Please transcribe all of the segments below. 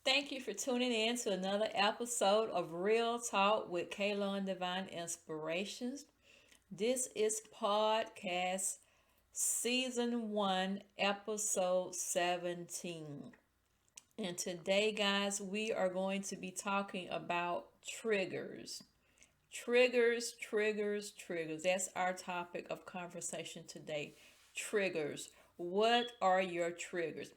Thank you for tuning in to another episode of Real Talk with KLun Divine Inspirations. This is podcast season 1, episode 17. And today, guys, we are going to be talking about triggers. Triggers. That's our topic of conversation today. Triggers. What are your triggers?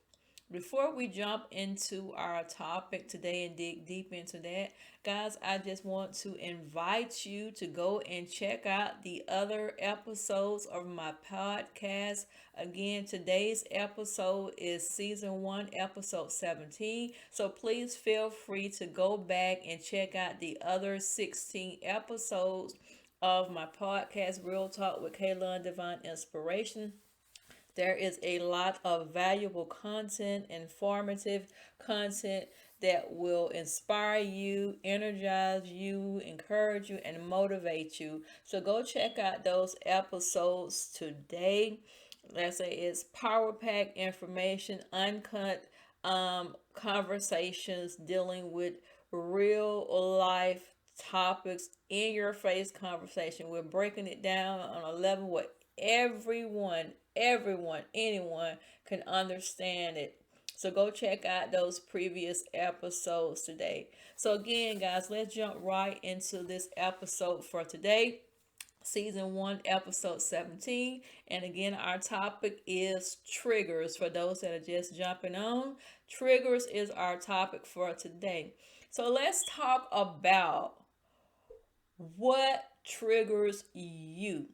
Before we jump into our topic today and dig deep into that, guys, I just want to invite you to go and check out the other episodes of my podcast. Again, today's episode is season 1, episode 17. So please feel free to go back and check out the other 16 episodes of my podcast, Real Talk with KLun Divine Inspiration. There is a lot of valuable content, informative content that will inspire you, energize you, encourage you, and motivate you. So go check out those episodes today. Let's say it's power pack information, uncut conversations dealing with real life topics, in your face conversation. We're breaking it down on a level where anyone can understand it. So go check out those previous episodes today. So again, guys, let's jump right into this episode for today. Season 1, episode 17. And again, our topic is triggers. For those that are just jumping on, triggers is our topic for today. So let's talk about what triggers you.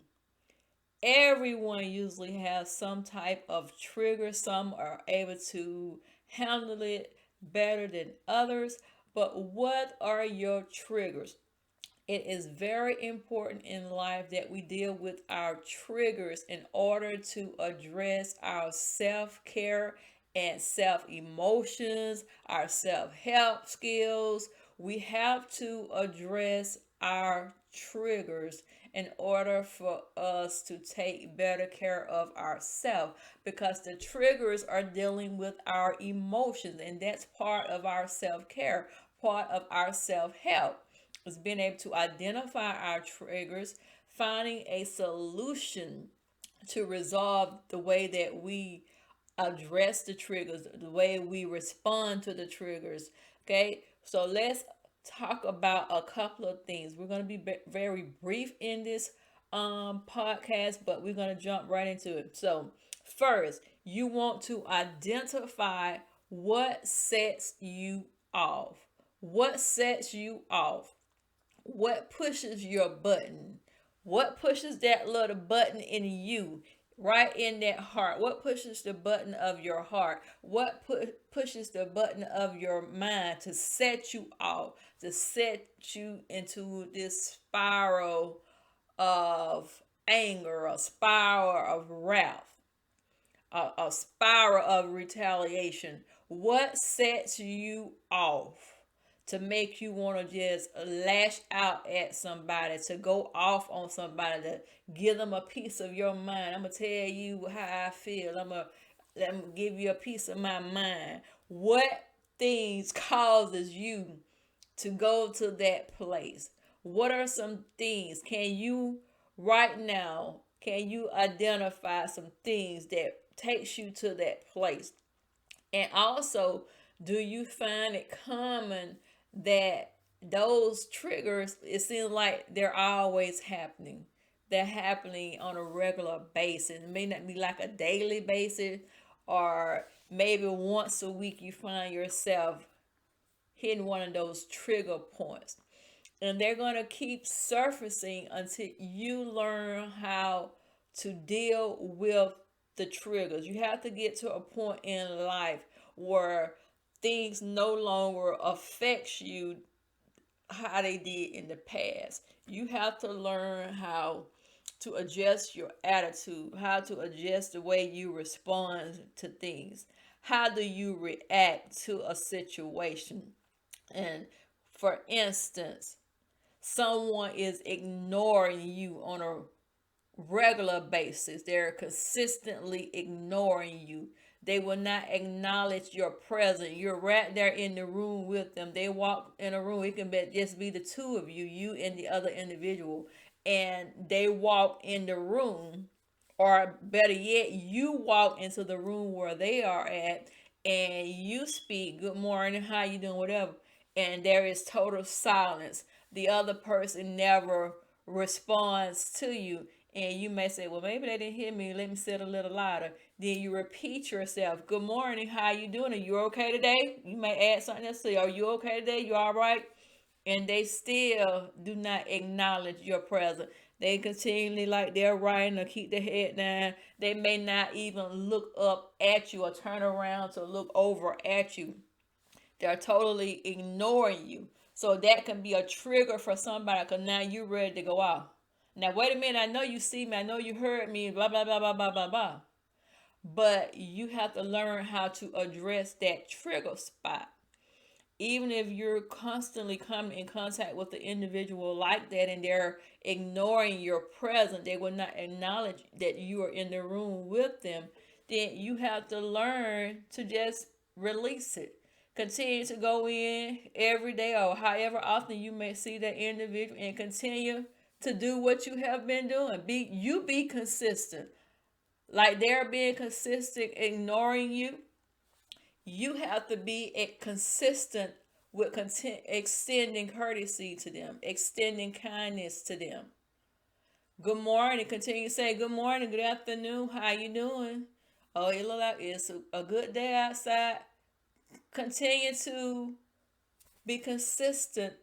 Everyone usually has some type of trigger. Some are able to handle it better than others. But what are your triggers? It is very important in life that we deal with our triggers in order to address our self care and self emotions, our self help skills. We have to address our triggers in order for us to take better care of ourselves, because the triggers are dealing with our emotions, and that's part of our self care, part of our self help is being able to identify our triggers, finding a solution to resolve the way that we address the triggers, the way we respond to the triggers. Okay, so let's talk about a couple of things. We're going to be very brief in this podcast, but we're going to jump right into it. So, first, you want to identify what sets you off. What sets you off? What pushes your button? What pushes that little button in you, right in that heart? What pushes the button of your heart? What pushes the button of your mind to set you off, to set you into this spiral of anger, a spiral of wrath, a spiral of retaliation? What sets you off to make you want to just lash out at somebody, to go off on somebody, to give them a piece of your mind? I'm going to tell you how I feel. I'm gonna give you a piece of my mind. What things causes you to go to that place? What are some things? Right now, can you identify some things that takes you to that place? And also, do you find it common that those triggers, it seems like they're always happening? They're happening on a regular basis. It may not be like a daily basis, or maybe once a week you find yourself hitting one of those trigger points. And they're going to keep surfacing until you learn how to deal with the triggers. You have to get to a point in life where things no longer affect you how they did in the past. You have to learn how to adjust your attitude, how to adjust the way you respond to things. How do you react to a situation? And for instance, someone is ignoring you on a regular basis, they're consistently ignoring you. They will not acknowledge your presence. You're right there in the room with them. They walk in a room. It can just be the two of you, you and the other individual. And they walk in the room, or better yet, you walk into the room where they are at, and you speak, good morning, how you doing, whatever. And there is total silence. The other person never responds to you. And you may say, well, maybe they didn't hear me. Let me sit a little louder. Then you repeat yourself. Good morning. How you doing? Are you okay today? You may add something else. Say, are you okay today? You all right? And they still do not acknowledge your presence. They continually, like, they're writing or keep their head down. They may not even look up at you or turn around to look over at you. They're totally ignoring you. So that can be a trigger for somebody, because now you're ready to go out. Now, wait a minute. I know you see me. I know you heard me. Blah, blah, blah, blah, blah, blah, blah. But you have to learn how to address that trigger spot. Even if you're constantly coming in contact with the individual like that, and they're ignoring your presence, they will not acknowledge that you are in the room with them, then you have to learn to just release it. Continue to go in every day, or however often you may see that individual, and continue to do what you have been doing. Be consistent. Like they're being consistent ignoring you, you have to be consistent with extending courtesy to them, extending kindness to them. Good morning. Continue to say good morning, good afternoon, how you doing? Oh, it look like it's a good day outside. Continue to be consistent,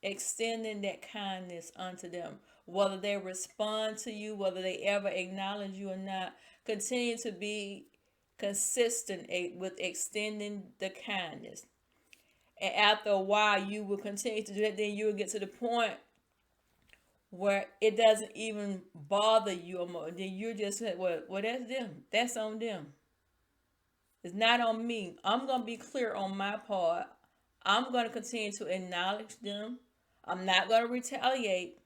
extending that kindness unto them. Whether they respond to you, whether they ever acknowledge you or not, continue to be consistent with extending the kindness. And after a while, you will continue to do that. Then you will get to the point where it doesn't even bother you anymore. Then you're just like, well, that's them. That's on them. It's not on me. I'm going to be clear on my part. I'm going to continue to acknowledge them. I'm not going to retaliate,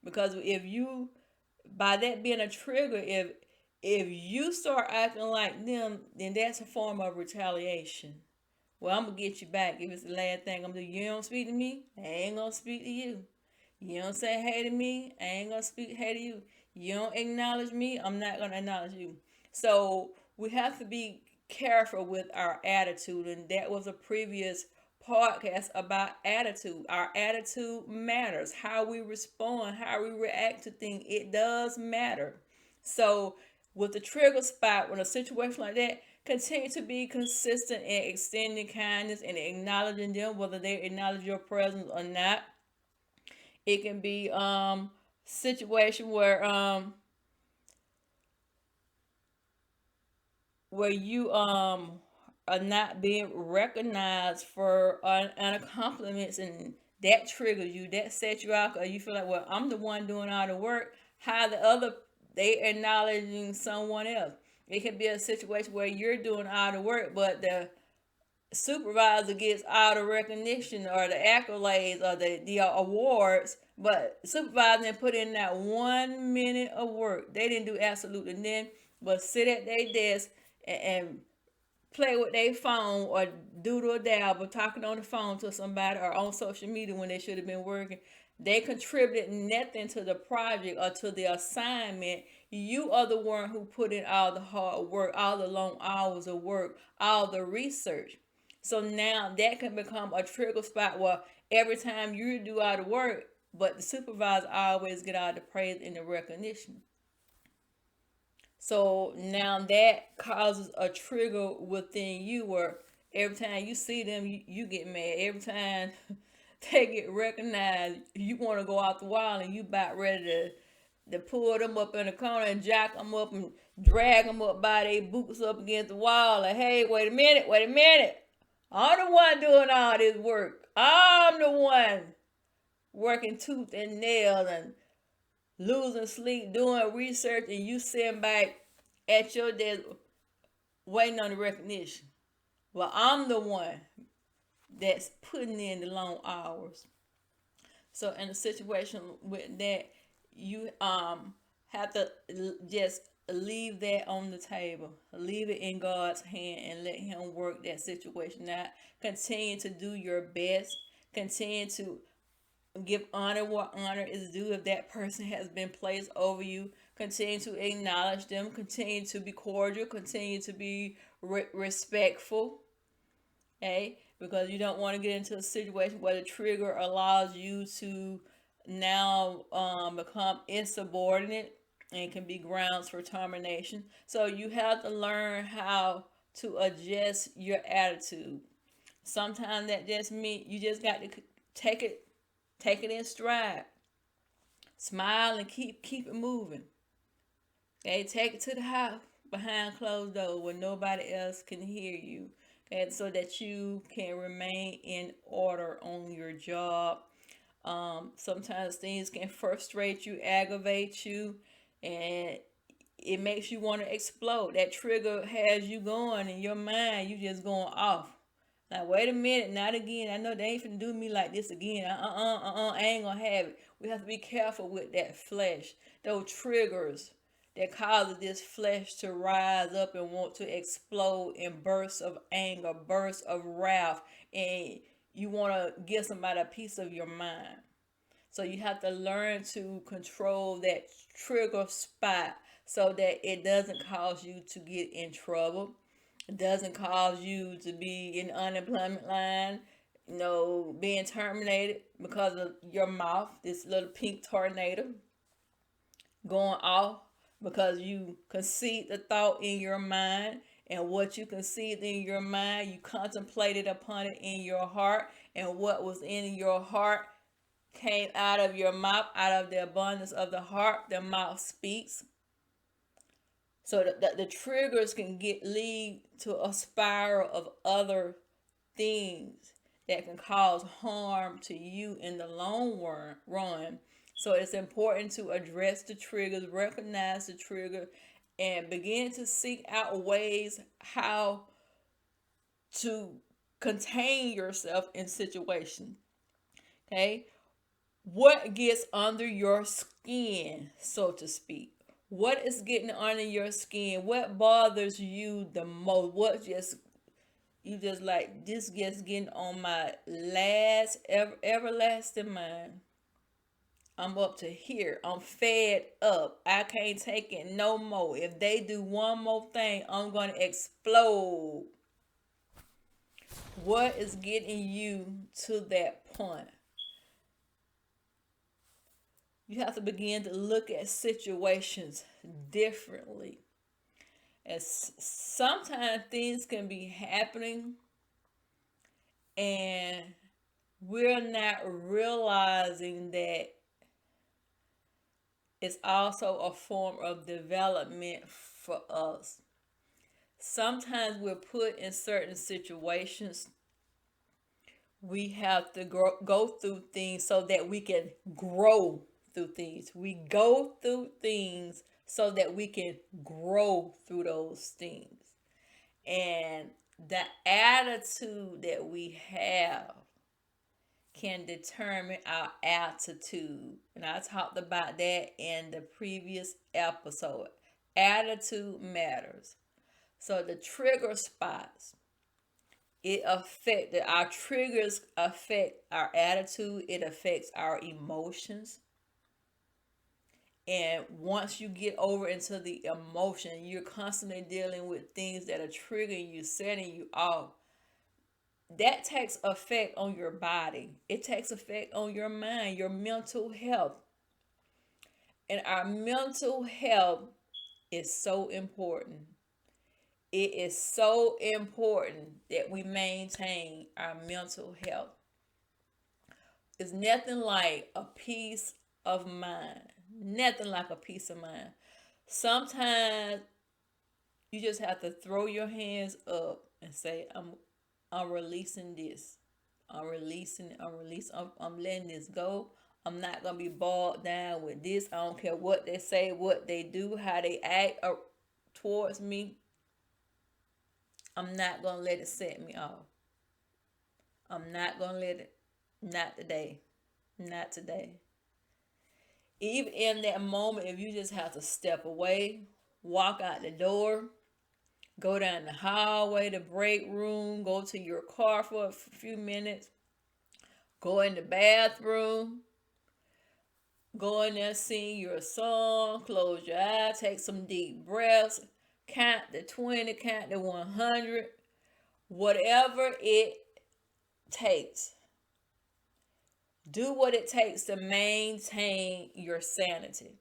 because if you, by that being a trigger, if you start acting like them, then that's a form of retaliation. Well, I'm going to get you back. If it's the last thing I'm going to do, you don't speak to me, I ain't going to speak to you. You don't say hey to me, I ain't going to speak hey to you. You don't acknowledge me, I'm not going to acknowledge you. So we have to be careful with our attitude. And that was a previous podcast about attitude. Our attitude matters. How we respond, how we react to things, it does matter. So with the trigger spot, with a situation like that, continue to be consistent in extending kindness and acknowledging them, whether they acknowledge your presence or not. It can be situation where you are not being recognized for an compliments, and that triggers you, that sets you out, or you feel like, well, I'm the one doing all the work. How the other, they acknowledging someone else. It can be a situation where you're doing all the work, but the supervisor gets all the recognition or the accolades or the awards, but the supervisor didn't put in that 1 minute of work. They didn't do absolutely nothing but sit at their desk and play with their phone, or doodle or dabble, talking on the phone to somebody, or on social media when they should have been working. They contributed nothing to the project or to the assignment. You are the one who put in all the hard work, all the long hours of work, all the research. So now that can become a trigger spot where every time you do all the work, but the supervisor always get all the praise and the recognition. So now that causes a trigger within you, where every time you see them, you get mad. Every time they get recognized, you want to go out the wall, and you about ready to pull them up in the corner and jack them up and drag them up by their boots up against the wall. Like, hey, wait a minute. I'm the one doing all this work. I'm the one working tooth and nail and losing sleep, doing research, and you sitting back at your desk waiting on the recognition. Well, I'm the one that's putting in the long hours. So in a situation with that, you have to just leave that on the table. Leave it in God's hand and let Him work that situation out. Continue to do your best. Continue to give honor what honor is due. If that person has been placed over you, continue to acknowledge them. Continue to be cordial. Continue to be respectful. Okay? Because you don't want to get into a situation where the trigger allows you to now become insubordinate and can be grounds for termination. So you have to learn how to adjust your attitude. Sometimes that just means you just got to take it in stride. Smile and keep it moving. Okay, take it to the house behind closed doors where nobody else can hear you. Okay, so that you can remain in order on your job. Sometimes things can frustrate you, aggravate you, and it makes you want to explode. That trigger has you going in your mind. You just going off. Like, wait a minute, not again. I know they ain't finna do me like this again. I ain't gonna have it. We have to be careful with that flesh. Those triggers that causes this flesh to rise up and want to explode in bursts of anger, bursts of wrath, and you want to give somebody a piece of your mind. So you have to learn to control that trigger spot so that it doesn't cause you to get in trouble. It doesn't cause you to be in the unemployment line, being terminated because of your mouth, this little pink tornado going off because you conceived the thought in your mind, and what you conceived in your mind, you contemplated upon it in your heart, and what was in your heart came out of your mouth. Out of the abundance of the heart, the mouth speaks. So the triggers can lead to a spiral of other things that can cause harm to you in the long run. So it's important to address the triggers, recognize the trigger, and begin to seek out ways how to contain yourself in situations. Okay? What gets under your skin, so to speak? What is getting under your skin? What bothers you the most? What you just like, this just getting on my last everlasting mind. I'm up to here. I'm fed up. I can't take it no more. If they do one more thing, I'm going to explode. What is getting you to that point? You have to begin to look at situations differently. As sometimes things can be happening and we're not realizing that it's also a form of development for us. Sometimes we're put in certain situations. We have to go through things so that we can grow through things. We go through things so that we can grow through those things. And the attitude that we have can determine our altitude. And I talked about that in the previous episode. Attitude matters. So the trigger spots, our triggers affect our attitude. It affects our emotions. And once you get over into the emotion, you're constantly dealing with things that are triggering you, setting you off. That takes effect on your body. It takes effect on your mind, your mental health. And our mental health is so important. It is so important that we maintain our mental health. It's nothing like a peace of mind. Nothing like a peace of mind. Sometimes you just have to throw your hands up and say, I'm releasing this. I'm letting this go. I'm not going to be bogged down with this. I don't care what they say, what they do, how they act towards me. I'm not going to let it set me off. I'm not going to let it. Not today. Not today. Even in that moment, if you just have to step away, walk out the door, go down the hallway, the break room, go to your car for a few minutes, go in the bathroom, go in there, sing your song, close your eyes, take some deep breaths, count to 20, count to 100, whatever it takes. Do what it takes to maintain your sanity.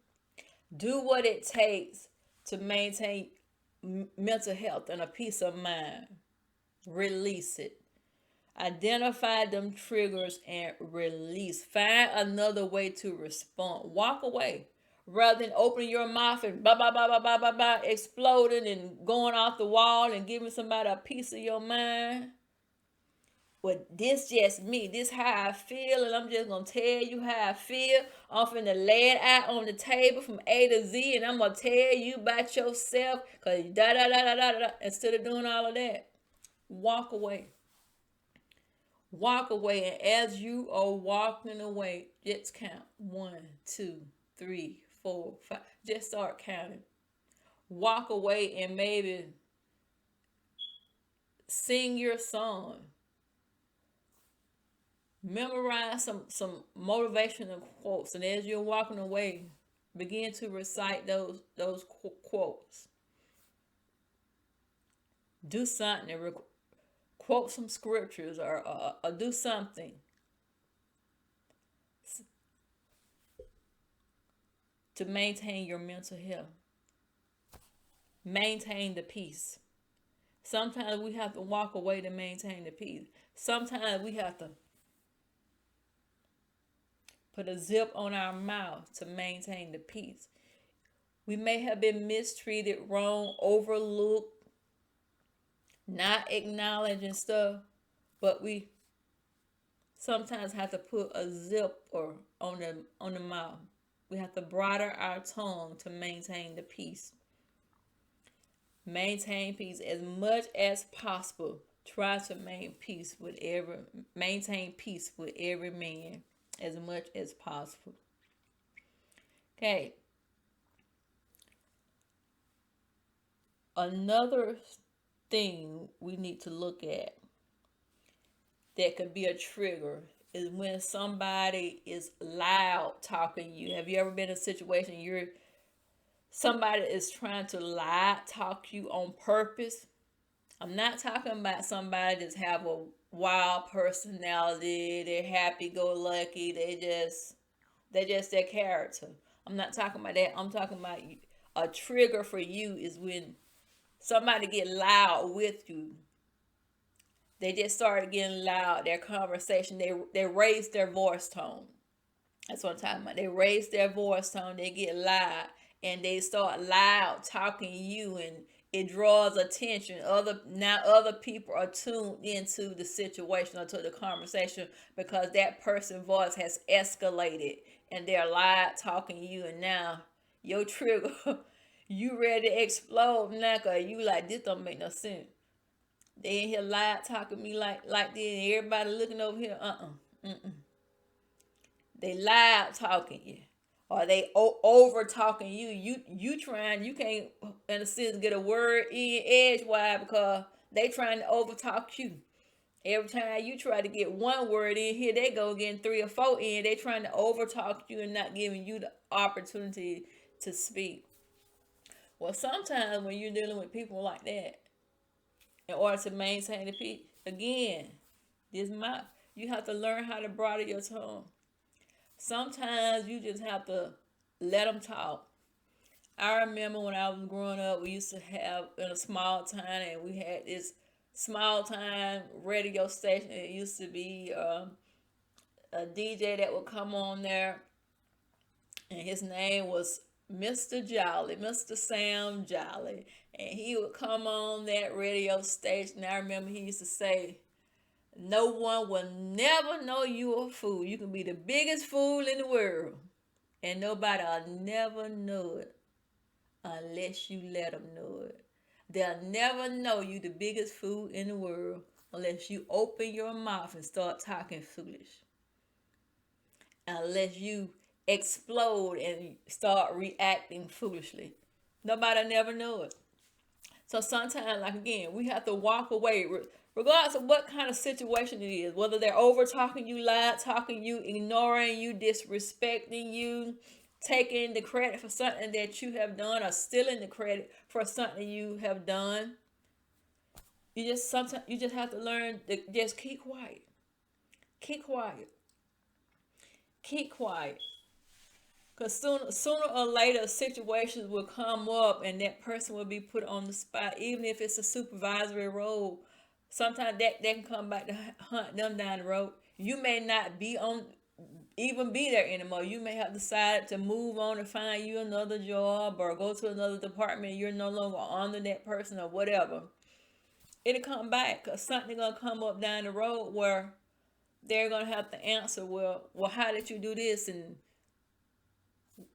Do what it takes to maintain mental health and a peace of mind. Release it. Identify them triggers and release. Find another way to respond. Walk away. Rather than opening your mouth and blah, blah, blah, blah, blah, blah, blah, exploding and going off the wall and giving somebody a piece of your mind. Well, this just me. This how I feel, and I'm just gonna tell you how I feel. I'm finna lay it out on the table from A to Z, and I'm gonna tell you about yourself, cause da da da da da da. Instead of doing all of that, walk away. Walk away, and as you are walking away, just count 1, 2, 3, 4, 5. Just start counting. Walk away and maybe sing your song. Memorize some motivational quotes, and as you're walking away, begin to recite those quotes. Do something, quote some scriptures, or do something to maintain your mental health. Maintain the peace. Sometimes we have to walk away to maintain the peace. Sometimes we have to put a zip on our mouth to maintain the peace. We may have been mistreated, wrong, overlooked, not acknowledging stuff, but we sometimes have to put a zip or on the mouth. We have to bridle our tongue to maintain the peace. Maintain peace as much as possible. Try to maintain peace with every man as much as possible. Okay. Another thing we need to look at that could be a trigger is when somebody is loud talking to you. Have you ever been in a situation somebody is trying to lie talk you on purpose? I'm not talking about somebody that's have a wild personality, they're happy-go-lucky, they just their character. I'm not talking about that. I'm talking about a trigger for you is when somebody get loud with you. They just started getting loud. Their conversation, they raise their voice tone. That's what I'm talking about. They raise their voice tone. They get loud, and they start loud talking to you, and it draws attention. Other people are tuned into the situation or to the conversation because that person's voice has escalated, and they're loud talking to you, and now your trigger, you ready to explode now, cause you like, this don't make no sense. They in here loud talking to me like this, and everybody looking over here. They loud talking you, or they over talking you. You trying, you can't in a sense get a word in edgewise because they trying to over talk you. Every time you try to get one word in, here they go getting 3 or 4 in. They trying to over talk you and not giving you the opportunity to speak. Well, sometimes when you're dealing with people like that, in order to maintain the peace, again, you have to learn how to bridle your tongue. Sometimes you just have to let them talk. I remember when I was growing up, we used to have in a small town, and we had this small town radio station. It used to be a DJ that would come on there, and his name was Mr. Jolly, Mr. Sam Jolly. And he would come on that radio station. I remember he used to say, no one will never know you a fool. You can be the biggest fool in the world, and nobody will never know it unless you let them know it. They'll never know you the biggest fool in the world unless you open your mouth and start talking foolish. Unless you explode and start reacting foolishly. Nobody never knew it. So sometimes, like again, we have to walk away, regardless of what kind of situation it is. Whether they're over talking you, loud talking you, ignoring you, disrespecting you, taking the credit for something that you have done, or stealing the credit for something you have done. You just have to learn to just keep quiet. Keep quiet. Keep quiet. Because sooner or later, situations will come up and that person will be put on the spot, even if it's a supervisory role. Sometimes that can come back to hunt them down the road. You may not even be there anymore. You may have decided to move on and find you another job or go to another department. You're no longer under that person or whatever. It'll come back because something gonna come up down the road where they're gonna have to answer. Well, how did you do this, and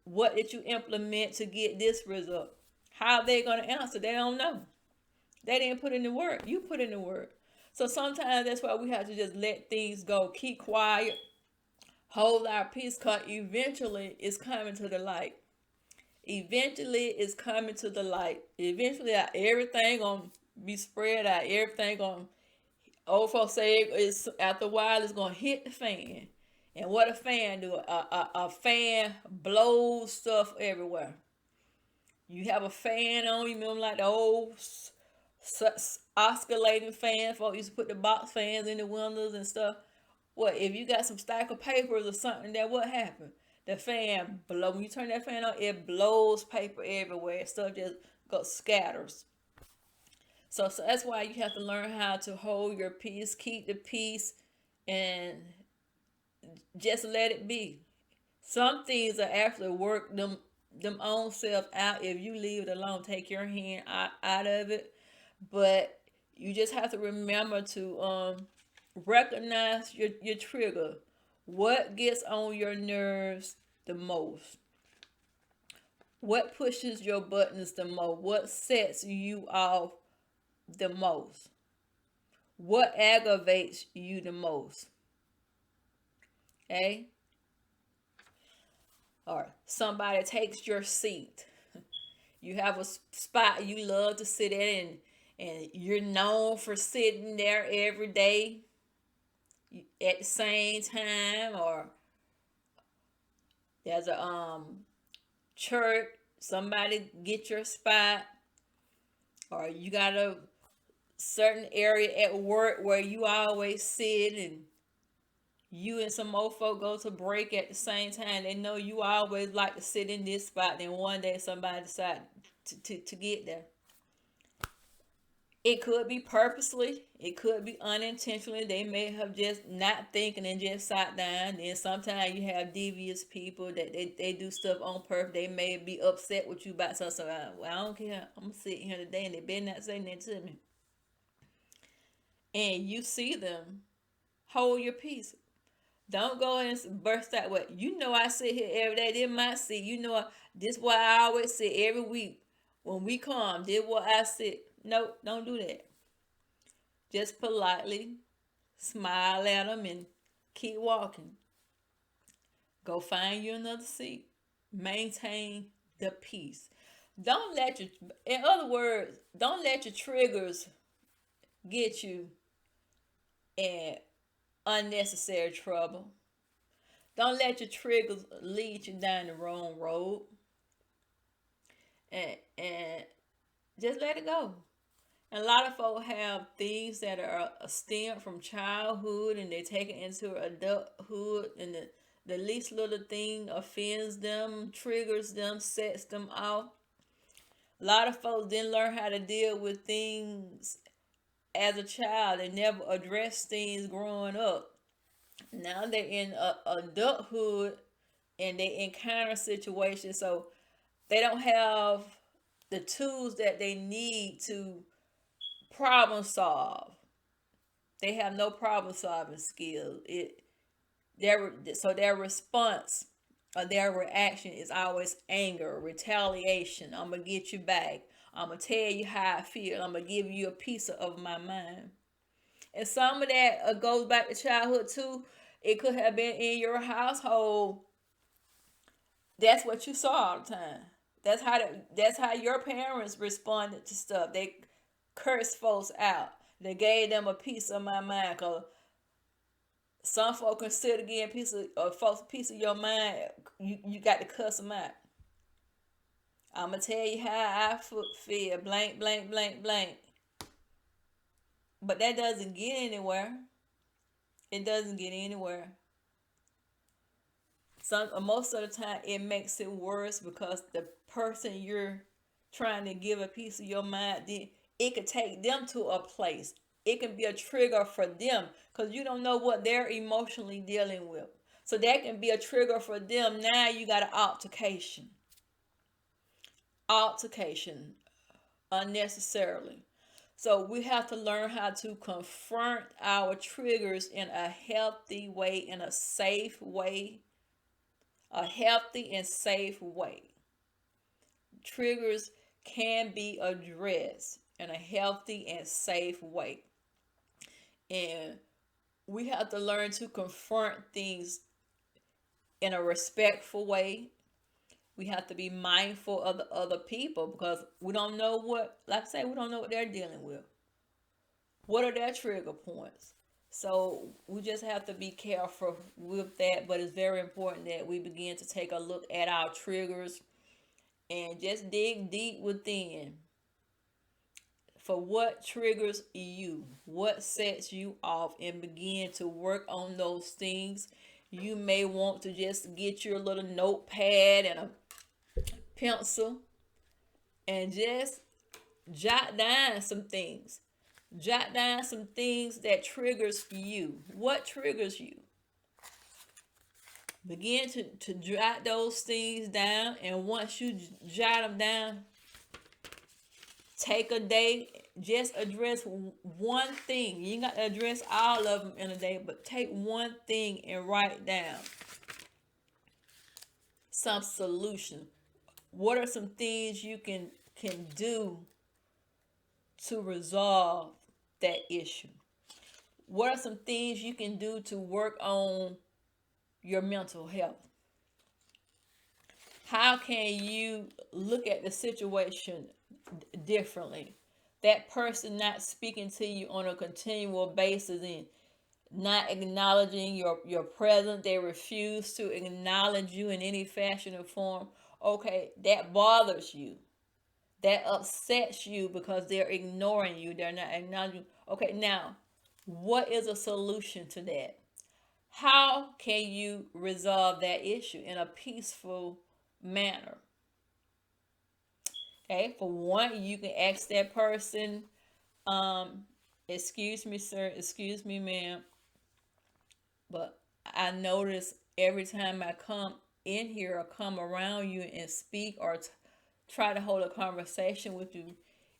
what did you implement to get this result? How are they gonna answer? They don't know. They didn't put in the work. You put in the work. So sometimes that's why we have to just let things go. Keep quiet. Hold our peace, because eventually it's coming to the light. Eventually it's coming to the light. Eventually everything gonna be spread out. Everything gonna, old folks say, is after a while it's gonna hit the fan. And what a fan do? A fan blows stuff everywhere. You have a fan on. You remember like the old oscillating fans? Folks used to put the box fans in the windows and stuff. What if you got some stack of papers or something? That what happened? The fan blow. When you turn that fan on, it blows paper everywhere. Stuff just scatters. So that's why you have to learn how to hold your peace, keep the peace, and just let it be. Some things are actually work them own self out if you leave it alone. Take your hand out of it. But you just have to remember to recognize your trigger. What gets on your nerves the most? What pushes your buttons the most? What sets you off the most? What aggravates you the most? Okay? Or somebody takes your seat. You have a spot you love to sit in, and you're known for sitting there every day at the same time, or there's a church, somebody get your spot, or you got a certain area at work where you always sit, and you and some old folk go to break at the same time. They know you always like to sit in this spot. Then one day somebody decide to get there. It could be purposely. It could be unintentionally. They may have just not thinking and just sat down. Then sometimes you have devious people that they do stuff on purpose. They may be upset with you about something. So I don't care. I'm going to sit here today and they better not say nothing to me. And you see them. Hold your peace. Don't go and burst out what you know. I sit here every day. This my seat. You know this why I always sit every week when we come. This what I sit. No, don't do that. Just politely smile at them and keep walking. Go find you another seat. Maintain the peace. Don't let your, in other words, don't let your triggers get you in unnecessary trouble. Don't let your triggers lead you down the wrong road. And just let it go. And a lot of folks have things that are stemmed from childhood and they take it into adulthood, and the least little thing offends them, triggers them, sets them off. A lot of folks didn't learn how to deal with things as a child. They never addressed things growing up. Now they're in adulthood and they encounter situations, so they don't have the tools that they need to problem solve. They have no problem solving skills. So their response or their reaction is always anger, retaliation. I'm gonna get you back. I'm gonna tell you how I feel. I'm gonna give you a piece of my mind. And some of that goes back to childhood too. It could have been in your household. That's what you saw all the time. That's how your parents responded to stuff. They cursed folks out. They gave them a piece of my mind. Cause some folks consider getting a piece of your mind. You got to cuss them out. I'ma tell you how I feel. Blank, blank, blank, blank. But that doesn't get anywhere. It doesn't get anywhere. Most of the time, it makes it worse because the person you're trying to give a piece of your mind, it could take them to a place. It can be a trigger for them because you don't know what they're emotionally dealing with. So that can be a trigger for them. Now you got an altercation unnecessarily. So we have to learn how to confront our triggers in a healthy way, in a safe way, a healthy and safe way. Triggers can be addressed in a healthy and safe way. And we have to learn to confront things in a respectful way. We have to be mindful of the other people because we don't know what, like I say, we don't know what they're dealing with. What are their trigger points? So we just have to be careful with that. But it's very important that we begin to take a look at our triggers and just dig deep within for what triggers you, what sets you off, and begin to work on those things. You may want to just get your little notepad and a pencil and just jot down some things. Jot down some things that triggers you. What triggers you? Begin to jot those things down, and once you jot them down, take a day, just address one thing. You ain't got to address all of them in a day, but take one thing and write down some solution. What are some things you can do to resolve that issue? What are some things you can do to work on your mental health? How can you look at the situation differently? That person not speaking to you on a continual basis and not acknowledging your presence, they refuse to acknowledge you in any fashion or form. Okay, that bothers you. That upsets you because they're ignoring you. They're not acknowledging you. Okay, now, what is a solution to that? How can you resolve that issue in a peaceful manner? Okay, for one, you can ask that person, excuse me, sir, excuse me, ma'am, but I notice every time I come in here or come around you and speak or try to hold a conversation with you,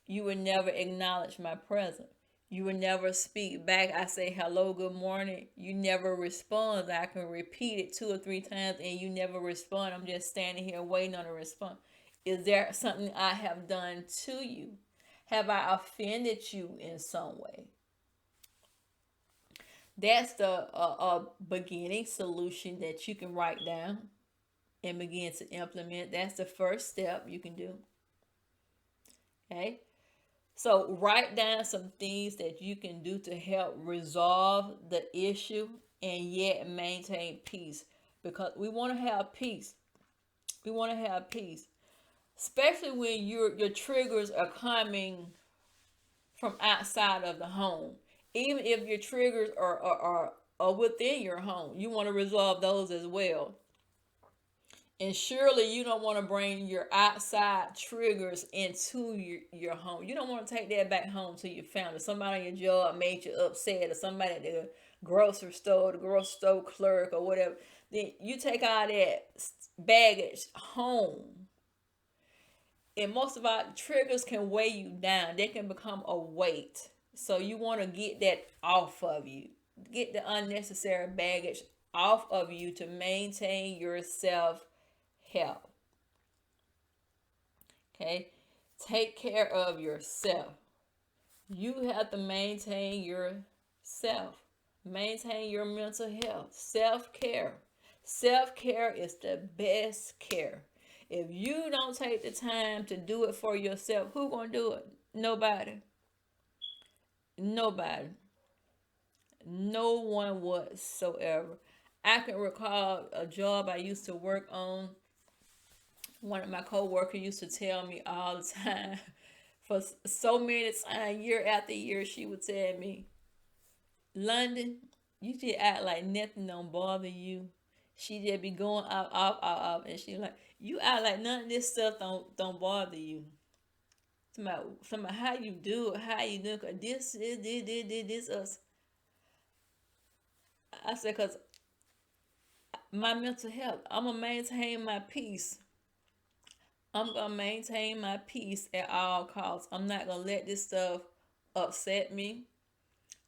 you would never acknowledge my presence. You would never speak back. I say hello, good morning. You never respond. I can repeat it 2 or 3 times and you never respond. I'm just standing here waiting on a response. Is there something I have done to you? Have I offended you in some way? That's the beginning solution that you can write down and begin to implement. That's the first step you can do. Okay? So write down some things that you can do to help resolve the issue and yet maintain peace. Because we want to have peace. We want to have peace. Especially when your triggers are coming from outside of the home. Even if your triggers are within your home, you want to resolve those as well. And surely you don't want to bring your outside triggers into your home. You don't want to take that back home to your family. Somebody at your job made you upset, or somebody at the grocery store, the grocery store clerk, or whatever. Then you take all that baggage home. And most of our triggers can weigh you down. They can become a weight. So you want to get that off of you. Get the unnecessary baggage off of you to maintain your self-help. Okay? Take care of yourself. You have to maintain yourself. Maintain your mental health. Self-care. Self-care is the best care. If you don't take the time to do it for yourself, who gonna do it? Nobody. Nobody. No one whatsoever. I can recall a job I used to work on. One of my coworkers used to tell me all the time, for so many times, year after year, she would tell me, London, you just act like nothing don't bother you. She just be going off, and she like, you act like none of this stuff don't bother you. Somebody, how you do it, how you do it, 'cause this is this us. I said, cause my mental health, I'm gonna maintain my peace. I'm gonna maintain my peace at all costs. I'm not gonna let this stuff upset me.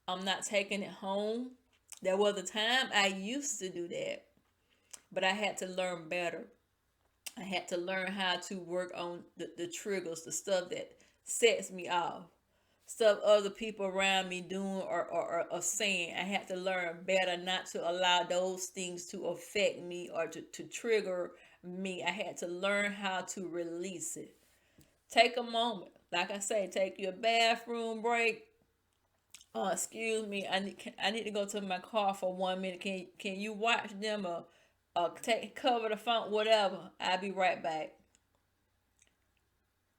I'm not taking it home. There was a time I used to do that, but I had to learn better. I had to learn how to work on the triggers, the stuff that sets me off, stuff other people around me doing or saying. I had to learn better not to allow those things to affect me or to trigger me. I had to learn how to release it. Take a moment. Like I say, take your bathroom break. Excuse me, I need to go to my car for 1 minute. Can you watch them or take cover the phone, whatever. I'll be right back.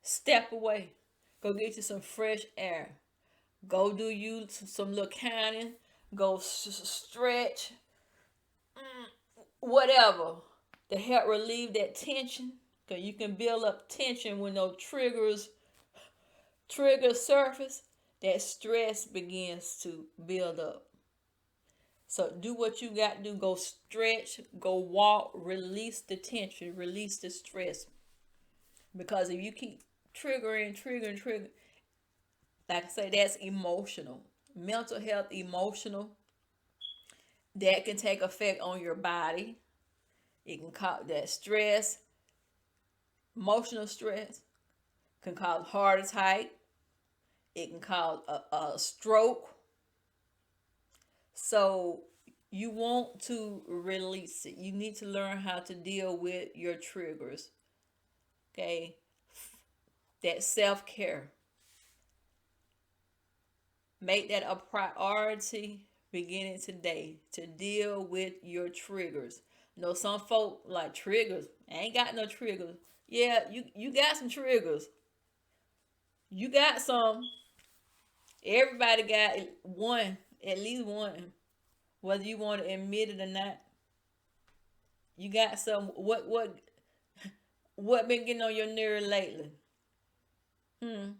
Step away. Go get you some fresh air. Go do you some little counting. Go stretch. Whatever to help relieve that tension. Cause you can build up tension when those trigger surface. That stress begins to build up. So do what you got to do. Go stretch, go walk, release the tension, release the stress. Because if you keep triggering, like I say, that's emotional. Mental health, emotional. That can take effect on your body. It can cause that stress, emotional stress, can cause heart attack. It can cause a stroke. So you want to release it. You need to learn how to deal with your triggers. Okay? That self-care. Make that a priority beginning today to deal with your triggers. Some folk like triggers. I ain't got no triggers. Yeah, you got some triggers. You got some. Everybody got one, at least one. Whether you want to admit it or not. You got some. What been getting on your nerve lately? Hmm.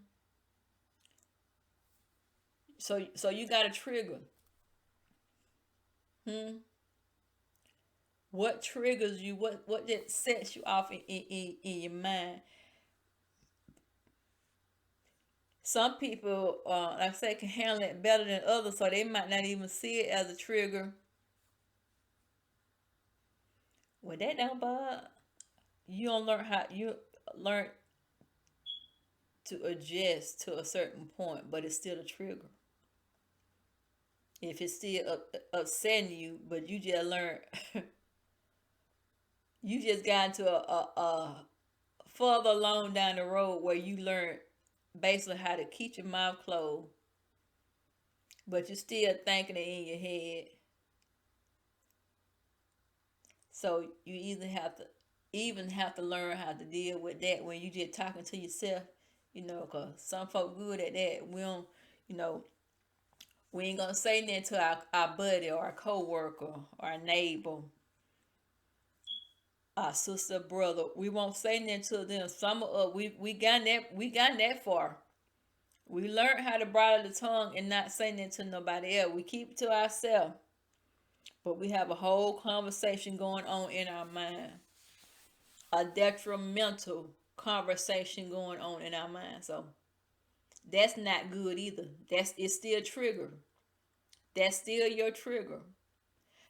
So you got a trigger. Hmm. What triggers you? What that sets you off in your mind? Some people, like I say, can handle it better than others, so they might not even see it as a trigger. Well, that don't bother. You don't learn how you learn to adjust to a certain point, but it's still a trigger. If it's still upsetting you, but you just learn, you just got into a further along down the road where you learn basically how to keep your mouth closed, but you're still thinking it in your head. So you even have to learn how to deal with that when you just talking to yourself, cause some folk good at that. We don't, you know, we ain't gonna say nothing to our buddy or our coworker or our neighbor, our sister, brother. We won't say nothing to them. Some of us, we got that far. We learned how to bridle the tongue and not say nothing to nobody else. We keep it to ourselves, but we have a whole conversation going on in our mind, a detrimental conversation going on in our mind. So that's not good either. It's still trigger. That's still your trigger.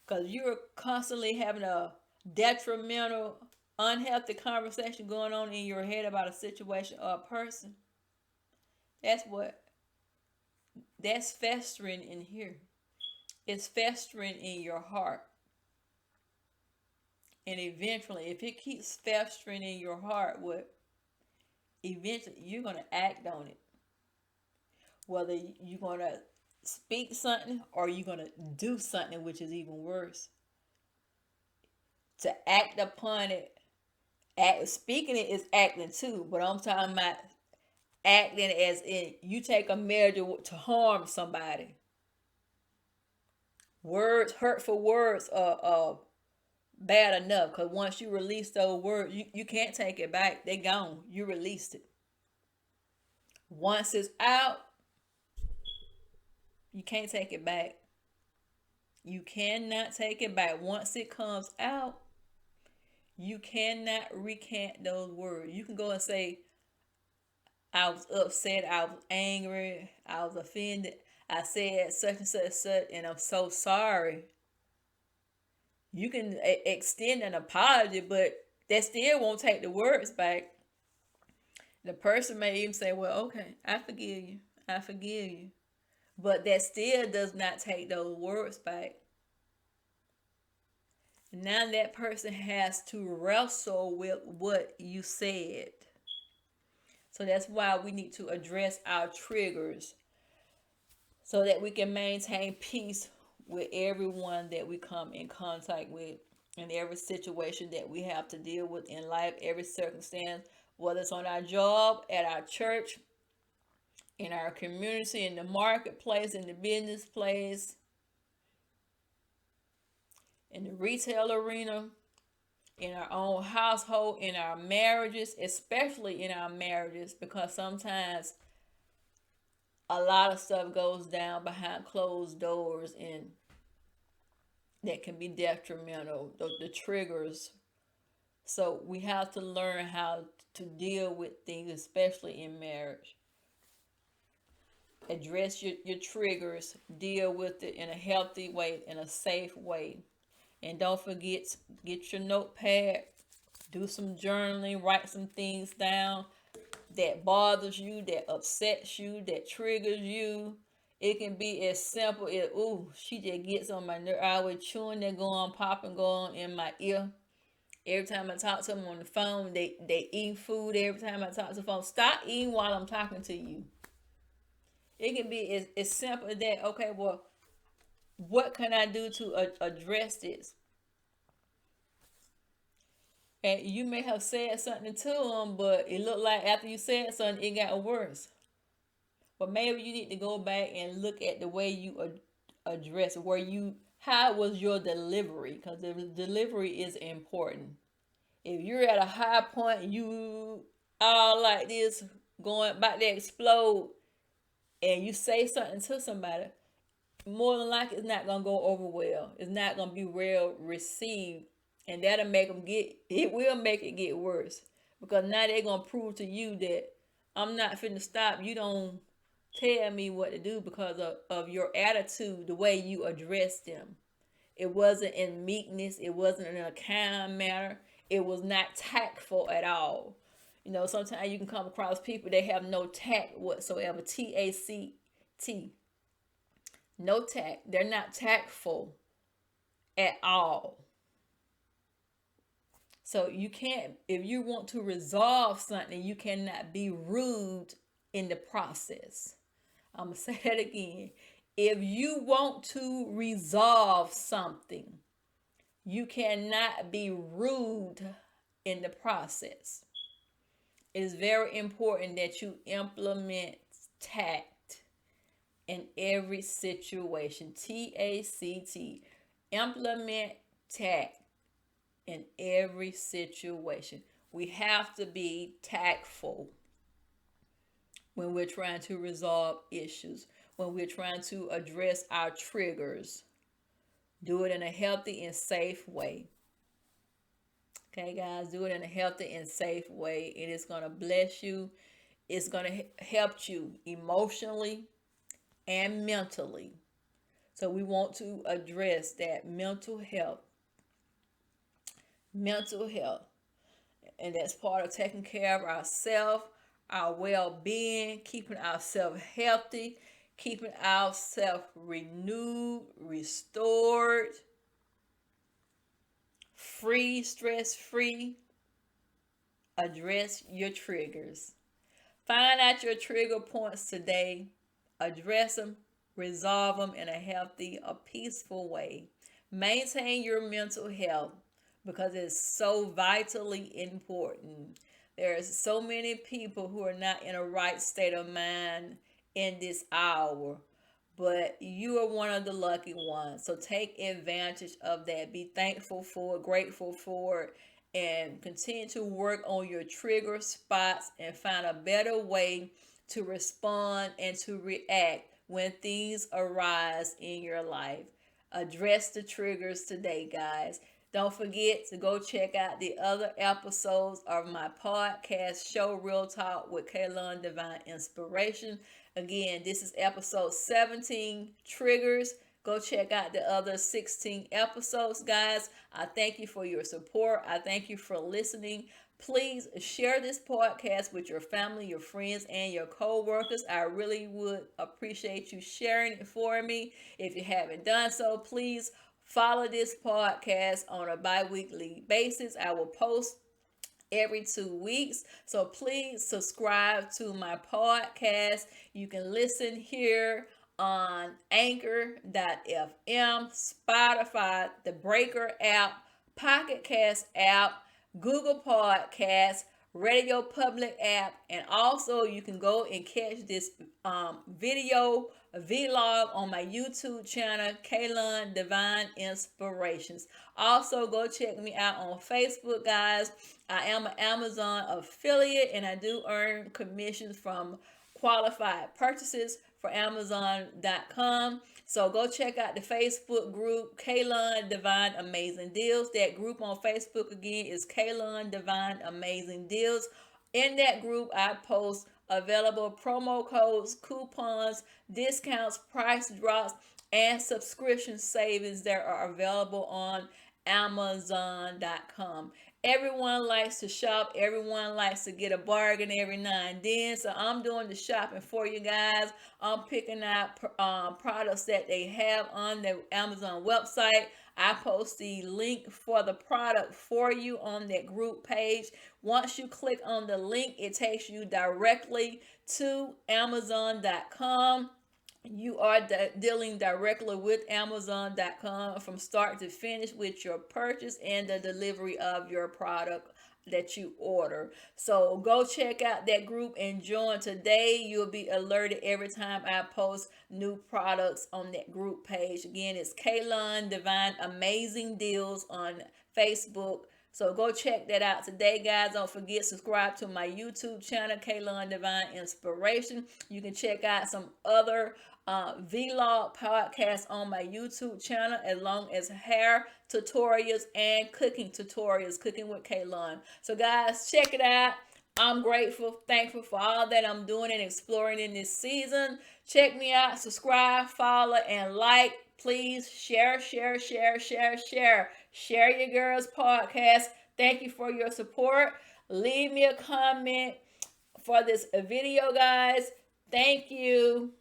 Because you're constantly having a detrimental, unhealthy conversation going on in your head about a situation or a person. That's what that's festering in here. It's festering in your heart. And eventually, if it keeps festering in your heart, eventually you're going to act on it. Whether you're going to speak something or you're going to do something, which is even worse. To act upon it, speaking it is acting too, but I'm talking about acting as in you take a measure to harm somebody. Words, hurtful words are bad enough, because once you release those words, you can't take it back. They gone. You released it. Once it's out, you can't take it back. You cannot take it back. Once it comes out, you cannot recant those words. You can go and say, I was upset, I was angry, I was offended, I said such and such, such, and I'm so sorry. You can extend an apology, but that still won't take the words back. The person may even say, well, okay, I forgive you. I forgive you. But that still does not take those words back. Now that person has to wrestle with what you said. So that's why we need to address our triggers so that we can maintain peace with everyone that we come in contact with, in every situation that we have to deal with in life, every circumstance, whether it's on our job, at our church, in our community, in the marketplace, in the business place, in the retail arena, in our own household, in our marriages, especially in our marriages, because sometimes a lot of stuff goes down behind closed doors and that can be detrimental, the triggers. So we have to learn how to deal with things, especially in marriage. Address your triggers, deal with it in a healthy way, in a safe way. And don't forget, get your notepad, do some journaling, write some things down that bothers you, that upsets you, that triggers you. It can be as simple as, ooh, she just gets on my nerve. I always chewing, they're going, popping, going in my ear. Every time I talk to them on the phone, they eat food. Every time I talk to the phone, stop eating while I'm talking to you. It can be as simple as that. Okay, well, what can I do to address this? And you may have said something to them, but it looked like after you said something, it got worse. But maybe you need to go back and look at the way you address how was your delivery? Because the delivery is important. If you're at a high point, you all like this, going about to explode, and you say something to somebody, more than likely it's not gonna go over well. It's not gonna be well received, and that'll make them it will make it get worse, because now they're gonna prove to you that I'm not finna stop. You don't tell me what to do because of your attitude, the way you address them. It wasn't in meekness, it wasn't in a kind manner, it was not tactful at all. You know, sometimes you can come across people, they have no tact whatsoever. TACT. No tact. They're not tactful at all. So you can't, if you want to resolve something, you cannot be rude in the process. I'm going to say that again. If you want to resolve something, you cannot be rude in the process. It is very important that you implement tact in every situation. TACT. Implement tact in every situation. We have to be tactful when we're trying to resolve issues, when we're trying to address our triggers. Do it in a healthy and safe way. Okay, guys, do it in a healthy and safe way. It is going to bless you. It's going to help you emotionally and mentally. So we want to address that mental health. Mental health. And that's part of taking care of ourselves, our well-being, keeping ourselves healthy, keeping ourselves renewed, restored, free, stress free. Address your triggers. Find out your trigger points today, address them, resolve them in a healthy, a peaceful way. Maintain your mental health because it's so vitally important. There's so many people who are not in a right state of mind in this hour, but you are one of the lucky ones. So take advantage of that. Be thankful for it, grateful for it, and continue to work on your trigger spots and find a better way to respond and to react when things arise in your life. Address the triggers today, guys. Don't forget to go check out the other episodes of my podcast show, Real Talk with KLun Divine Inspiration. Again, this is episode 17, Triggers. Go check out the other 16 episodes, guys. I thank you for your support. I thank you for listening. Please share this podcast with your family, your friends, and your co-workers. I really would appreciate you sharing it for me. If you haven't done so, please follow this podcast on a bi-weekly basis. I will post every 2 weeks. So please subscribe to my podcast. You can listen here on Anchor.fm, Spotify, the Breaker app, Pocket Cast app, Google Podcast, Radio Public app, and also you can go and catch this video vlog on my YouTube channel, KLun Divine Inspirations. Also, go check me out on Facebook, guys. I am an Amazon affiliate, and I do earn commissions from qualified purchases for Amazon.com. So go check out the Facebook group, KLun Divine Amazing Deals. That group on Facebook again is KLun Divine Amazing Deals. In that group, I post available promo codes, coupons, discounts, price drops, and subscription savings that are available on Amazon.com. Everyone likes to shop. Everyone likes to get a bargain every now and then. So I'm doing the shopping for you guys. I'm picking out products that they have on the Amazon website. I post the link for the product for you on that group page. Once you click on the link, it takes you directly to Amazon.com. You are dealing directly with Amazon.com from start to finish with your purchase and the delivery of your product that you order. So go check out that group and join today. You'll be alerted every time I post new products on that group page. Again, it's KLun Divine Amazing Deals on Facebook. So go check that out today, guys. Don't forget, subscribe to my YouTube channel, KLun Divine Inspiration. You can check out some other vlog podcasts on my YouTube channel, as long as hair tutorials and cooking tutorials, cooking with KLun. So guys, check it out. I'm grateful, thankful for all that I'm doing and exploring in this season. Check me out, subscribe, follow, and like. Please share. Share your girls' podcast. Thank you for your support. Leave me a comment for this video, guys. Thank you.